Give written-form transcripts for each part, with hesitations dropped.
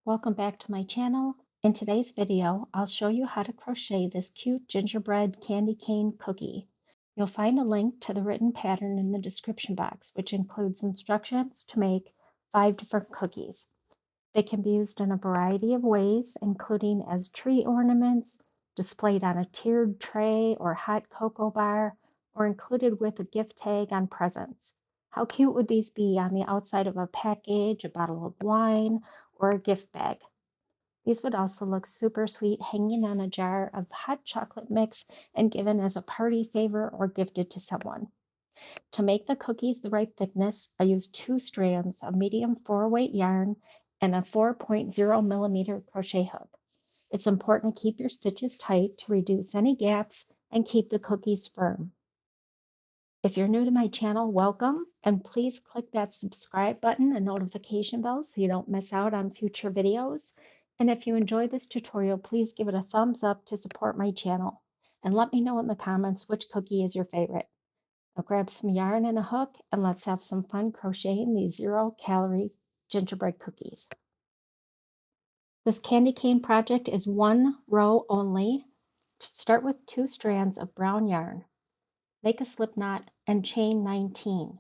Welcome back to my channel. In today's video, I'll show you how to crochet this cute gingerbread candy cane cookie. You'll find a link to the written pattern in the description box, which includes instructions to make 5 different cookies. They can be used in a variety of ways, including as tree ornaments, displayed on a tiered tray or hot cocoa bar, or included with a gift tag on presents. How cute would these be on the outside of a package, a bottle of wine, or a gift bag? These would also look super sweet hanging on a jar of hot chocolate mix and given as a party favor or gifted to someone. To make the cookies the right thickness, I used 2 strands of medium 4-weight yarn and a 4.0 millimeter crochet hook. It's important to keep your stitches tight to reduce any gaps and keep the cookies firm. If you're new to my channel, welcome, and please click that subscribe button and notification bell so you don't miss out on future videos. And if you enjoyed this tutorial, please give it a thumbs up to support my channel. And let me know in the comments which cookie is your favorite. Now grab some yarn and a hook and let's have some fun crocheting these 0-calorie gingerbread cookies. This candy cane project is 1 row only. Start with 2 strands of brown yarn. Make a slip knot and chain 19.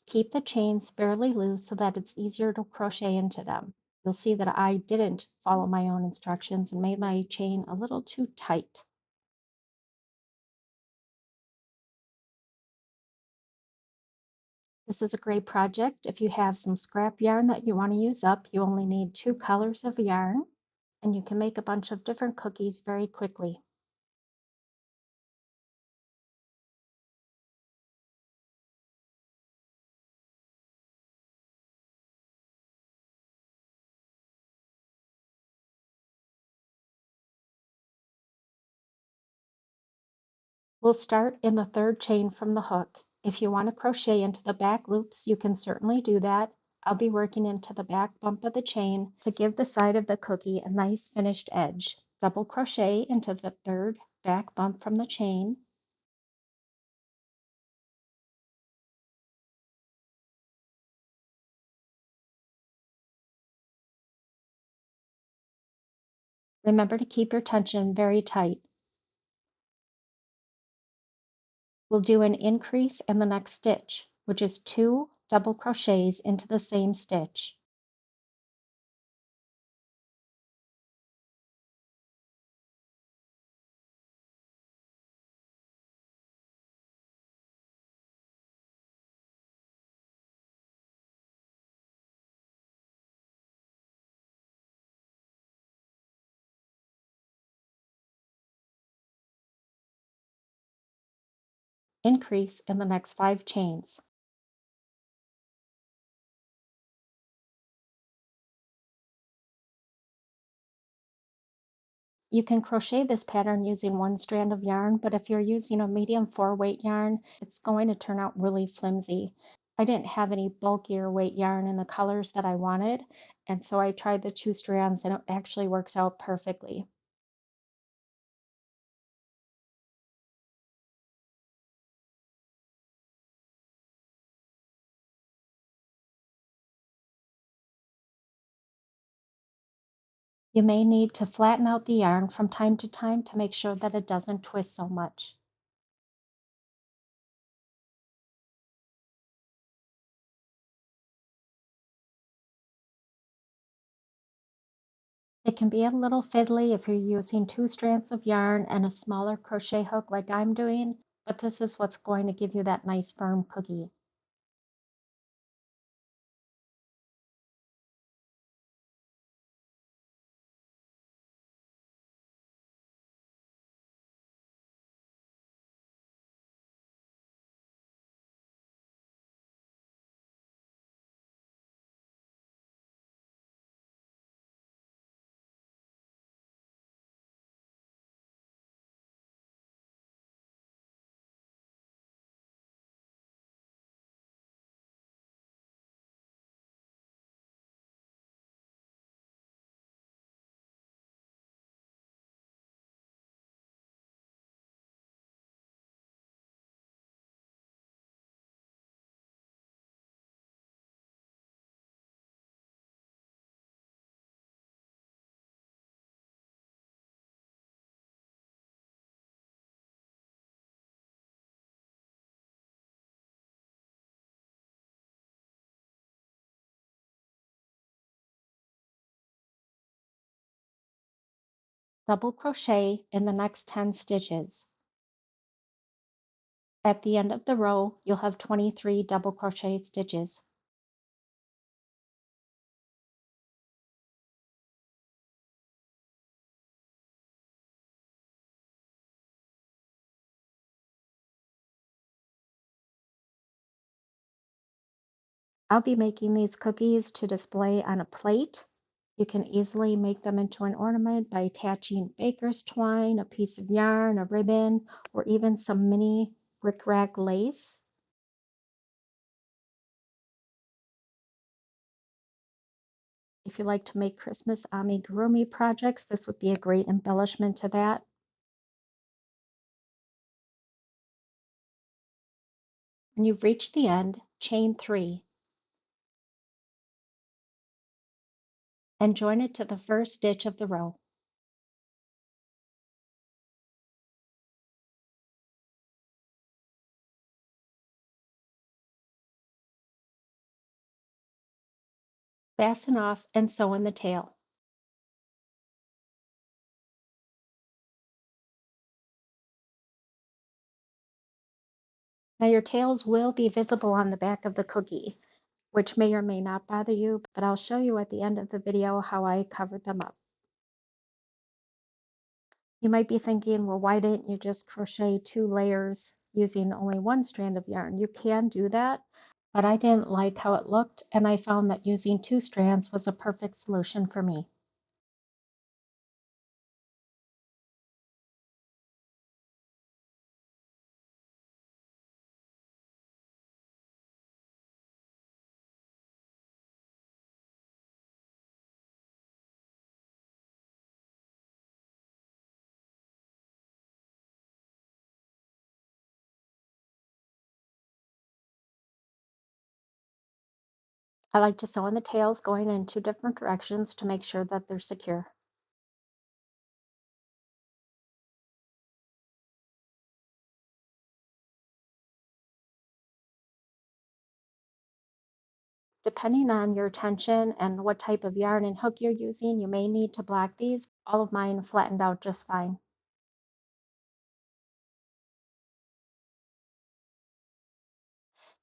Keep the chains fairly loose so that it's easier to crochet into them. You'll see that I didn't follow my own instructions and made my chain a little too tight. This is a great project. If you have some scrap yarn that you want to use up, you only need 2 colors of yarn, and you can make a bunch of different cookies very quickly. We'll start in the 3rd chain from the hook. If you want to crochet into the back loops, you can certainly do that. I'll be working into the back bump of the chain to give the side of the cookie a nice finished edge. Double crochet into the 3rd back bump from the chain. Remember to keep your tension very tight. We'll do an increase in the next stitch, which is 2 double crochets into the same stitch. Increase in the next 5 chains. You can crochet this pattern using 1 strand of yarn, but if you're using a medium 4-weight yarn, it's going to turn out really flimsy. I didn't have any bulkier weight yarn in the colors that I wanted, and so I tried the 2 strands and it actually works out perfectly. You may need to flatten out the yarn from time to time to make sure that it doesn't twist so much. It can be a little fiddly if you're using 2 strands of yarn and a smaller crochet hook like I'm doing, but this is what's going to give you that nice firm cookie. Double crochet in the next 10 stitches. At the end of the row, you'll have 23 double crochet stitches. I'll be making these cookies to display on a plate. You can easily make them into an ornament by attaching baker's twine, a piece of yarn, a ribbon, or even some mini rickrack lace. If you like to make Christmas amigurumi projects, this would be a great embellishment to that. When you've reached the end, chain 3 and join it to the first stitch of the row. Fasten off and sew in the tail. Now your tails will be visible on the back of the cookie, which may or may not bother you, but I'll show you at the end of the video how I covered them up. You might be thinking, well, why didn't you just crochet 2 layers using only one strand of yarn? You can do that, but I didn't like how it looked, and I found that using 2 strands was a perfect solution for me. I like to sew in the tails going in 2 different directions to make sure that they're secure. Depending on your tension and what type of yarn and hook you're using, you may need to black these. All of mine flattened out just fine.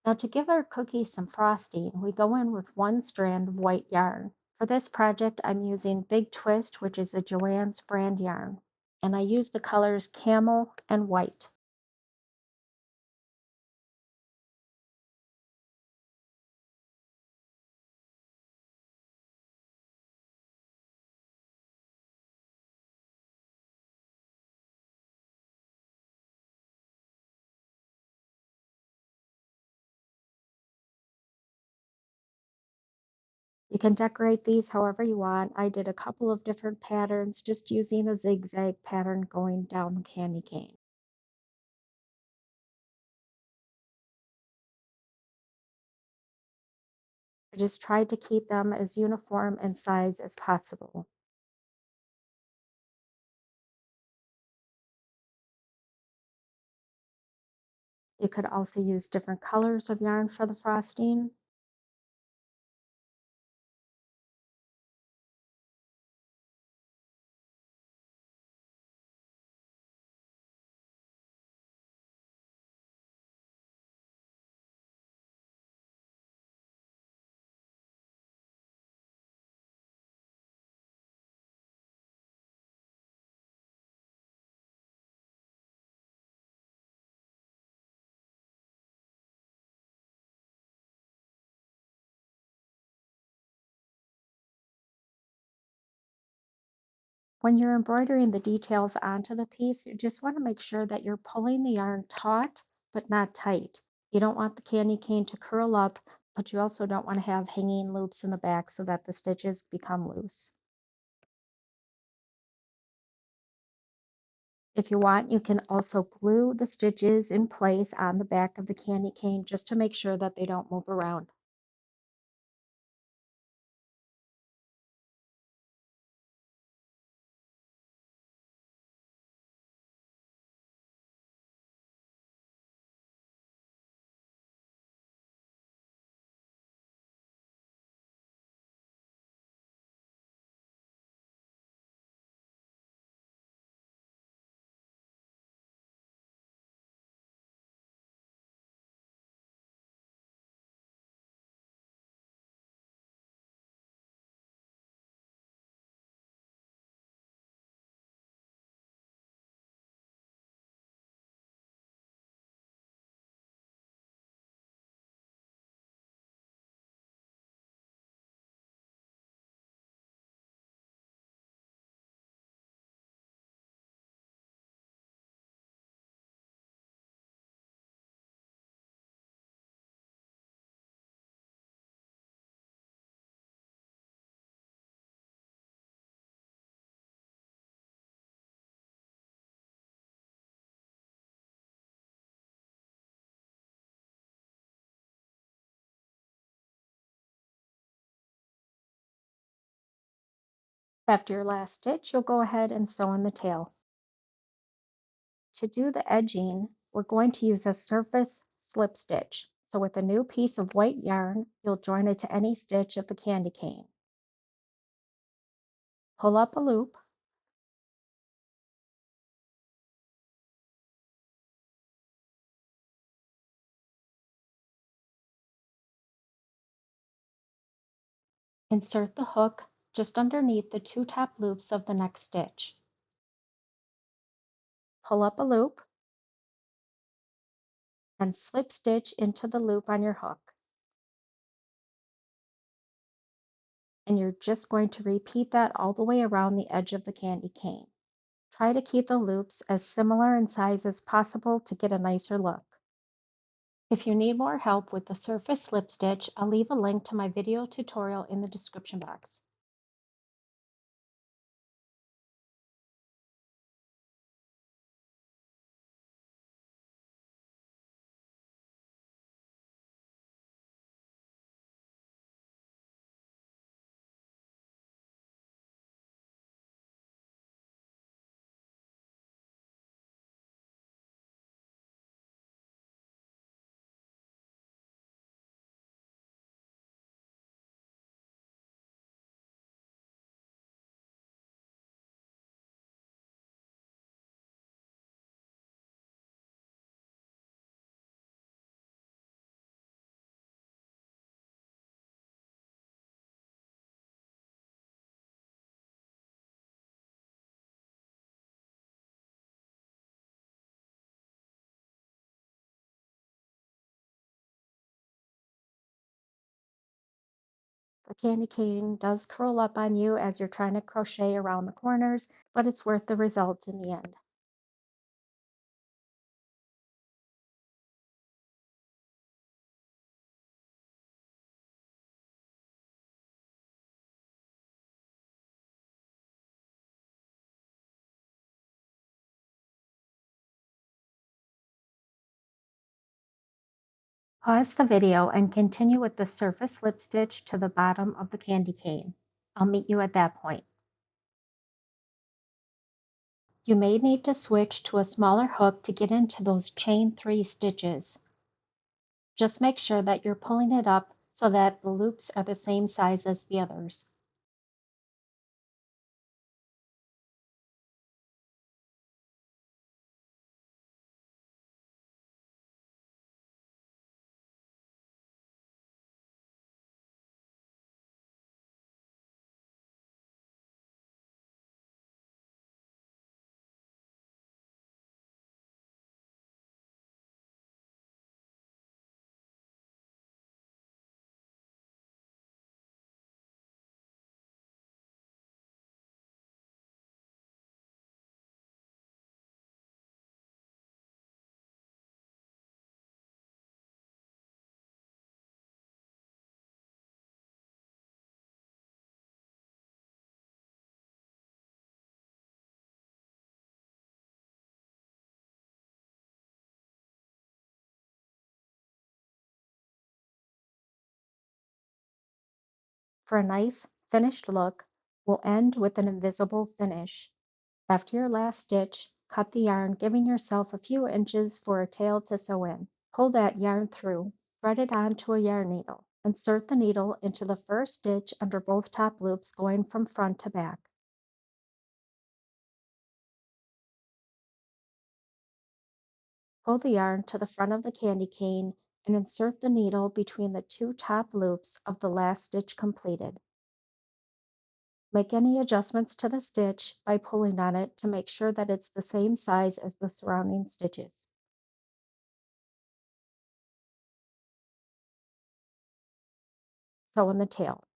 Now to give our cookies some frosting, we go in with 1 strand of white yarn. For this project, I'm using Big Twist, which is a Joann's brand yarn, and I use the colors camel and white. You can decorate these however you want. I did a couple of different patterns, just using a zigzag pattern going down the candy cane. I just tried to keep them as uniform in size as possible. You could also use different colors of yarn for the frosting. When you're embroidering the details onto the piece, you just want to make sure that you're pulling the yarn taut but not tight. You don't want the candy cane to curl up, but you also don't want to have hanging loops in the back so that the stitches become loose. If you want, you can also glue the stitches in place on the back of the candy cane just to make sure that they don't move around. After your last stitch, you'll go ahead and sew in the tail. To do the edging, we're going to use a surface slip stitch. So with a new piece of white yarn, you'll join it to any stitch of the candy cane. Pull up a loop, insert the hook just underneath the two top loops of the next stitch. Pull up a loop and slip stitch into the loop on your hook. And you're just going to repeat that all the way around the edge of the candy cane. Try to keep the loops as similar in size as possible to get a nicer look. If you need more help with the surface slip stitch, I'll leave a link to my video tutorial in the description box. The candy cane does curl up on you as you're trying to crochet around the corners, but it's worth the result in the end. Pause the video and continue with the surface slip stitch to the bottom of the candy cane. I'll meet you at that point. You may need to switch to a smaller hook to get into those chain 3 stitches. Just make sure that you're pulling it up so that the loops are the same size as the others. For a nice finished look, we'll end with an invisible finish. After your last stitch, cut the yarn, giving yourself a few inches for a tail to sew in. Pull that yarn through, thread it onto a yarn needle. Insert the needle into the first stitch under both top loops going from front to back. Pull the yarn to the front of the candy cane and insert the needle between the two top loops of the last stitch completed. Make any adjustments to the stitch by pulling on it to make sure that it's the same size as the surrounding stitches. Sew in the tail.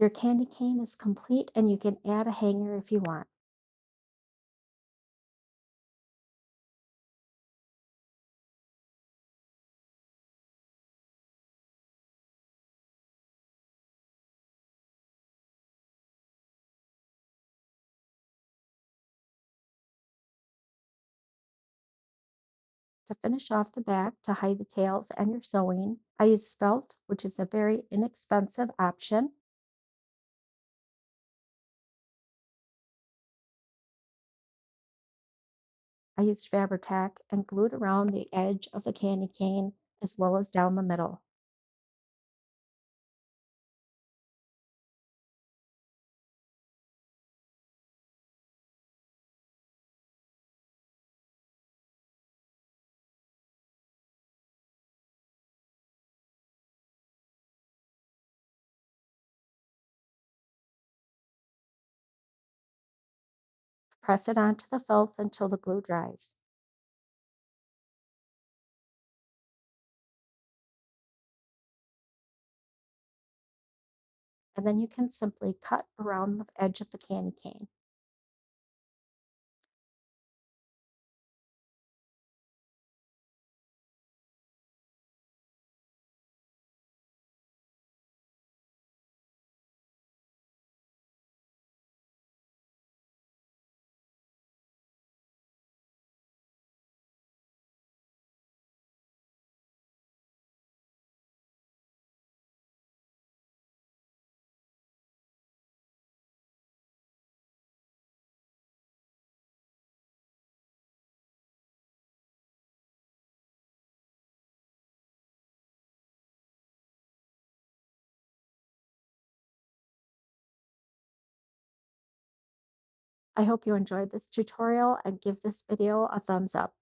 Your candy cane is complete and you can add a hanger if you want. To finish off the back to hide the tails and your sewing, I used felt, which is a very inexpensive option. I used Fabri-Tac and glued around the edge of the candy cane as well as down the middle. Press it onto the felt until the glue dries. And then you can simply cut around the edge of the candy cane. I hope you enjoyed this tutorial and give this video a thumbs up.